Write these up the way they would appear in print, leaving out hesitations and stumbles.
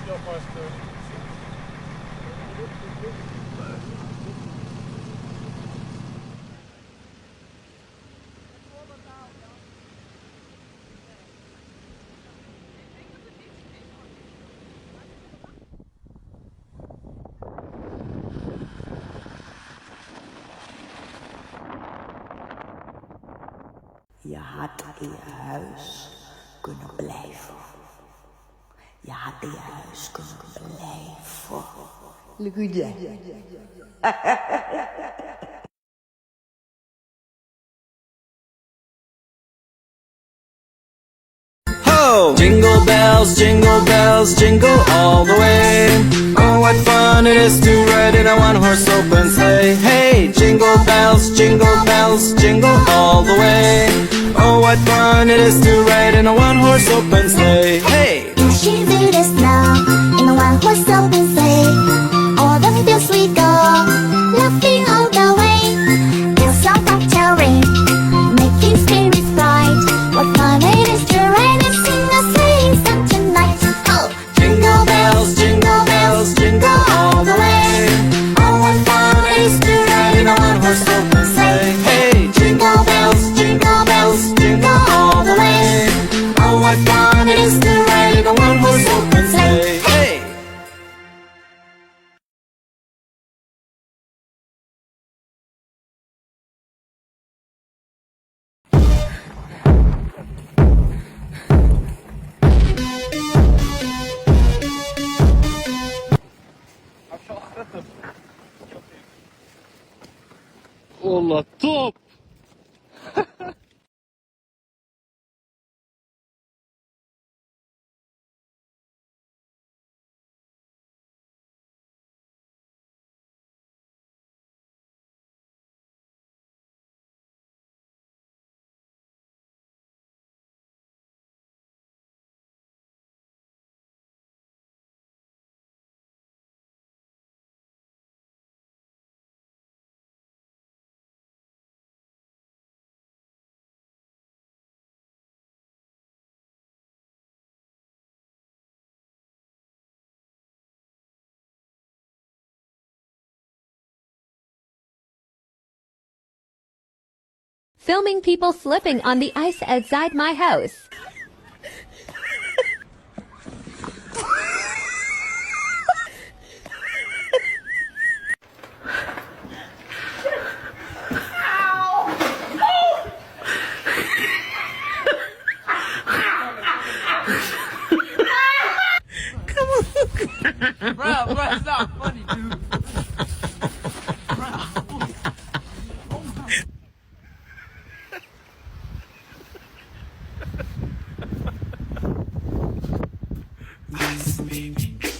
your pastor. Je had in je huis kunnen blijven. Je had in je huis kunnen blijven. Lugude. Ho! Jingle bells, jingle all the way. Oh, what fun it is to ride in a one-horse open sleigh. Hey, jingle bells, jingle all the way. Oh, what fun it is to ride in a one-horse open sleigh. Hey! Dashing through the snow in a one-horse open sleigh. All the fields we go, laughing all the way. The sound of children, making spirits bright. What fun it is to ride and sing a sleighing song tonight. Oh, Jingle bells, jingle all the way. Oh, what fun it is to ride in a one-horse open sleigh. Hey! Jingle bells, jingle all the way. Oh, what fun it is to ride in a one-horse open sleigh. Hey! والله توب. Filming people slipping on the ice outside my house. Bro, it's not funny, dude.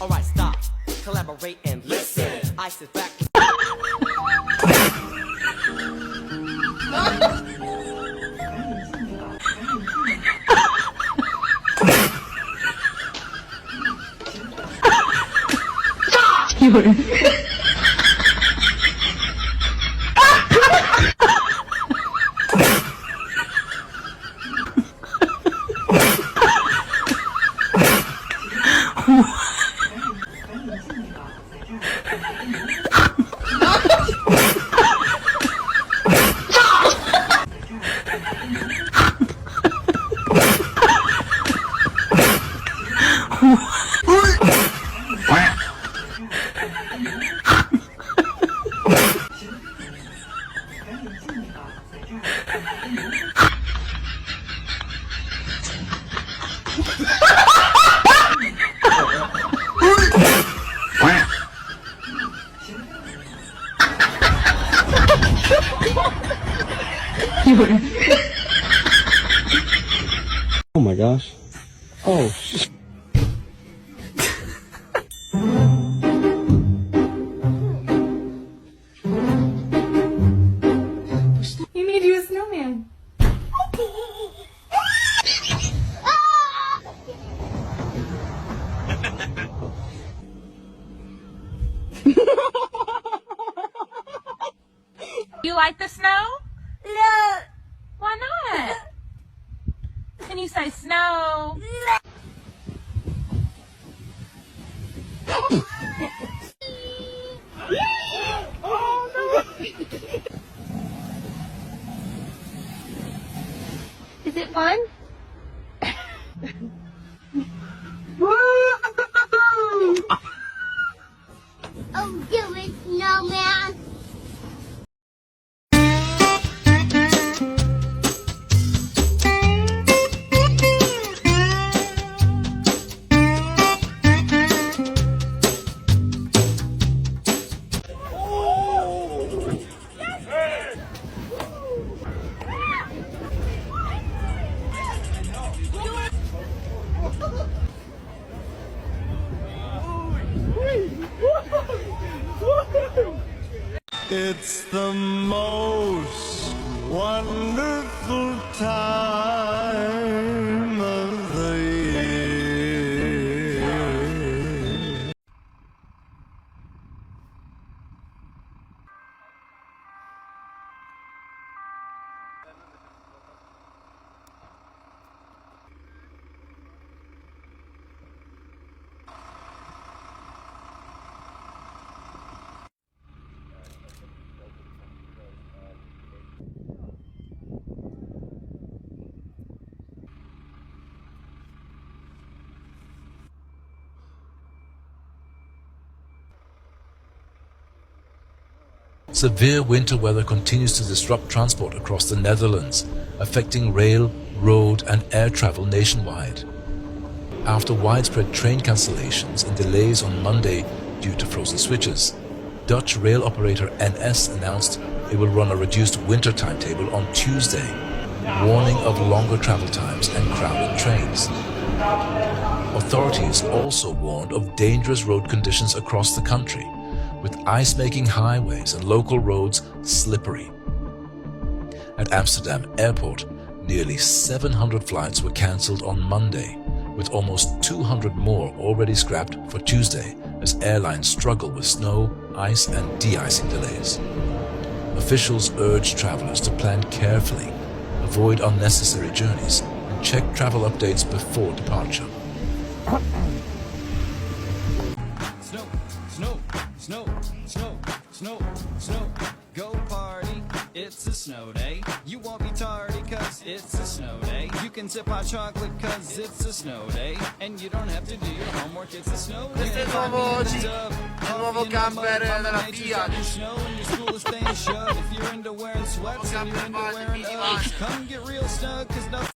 Alright, stop, collaborate and listen. I sit back. Oh my gosh. Oh shit. You need to do a snowman. You like the snow? no, Why not? Can you say snow? Is it fun? Oh, do it, snowman. It's the most wonderful time of the year. Severe winter weather continues to disrupt transport across the Netherlands, affecting rail, road and air travel nationwide. After widespread train cancellations and delays on Monday due to frozen switches, Dutch rail operator NS announced it will run a reduced winter timetable on Tuesday, warning of longer travel times and crowded trains. Authorities also warned of dangerous road conditions across the country, with ice making highways and local roads slippery. At Amsterdam Airport, nearly 700 flights were cancelled on Monday, with almost 200 more already scrapped for Tuesday as airlines struggle with snow, ice and de-icing delays. Officials urge travelers to plan carefully, avoid unnecessary journeys and check travel updates before departure. Snow, snow, snow, snow, snow, snow. Go party, it's a snow day. You won't be tardy cause it's a snow day. You can sip hot chocolate cause it's a snow day. And you don't have to do your homework, it's a snow day. Questo è il nuovo camper della Fiat. Snow and your school is staying shut. If you're into wearing sweats and you're into wearing Uggs, come get real snug cause nothing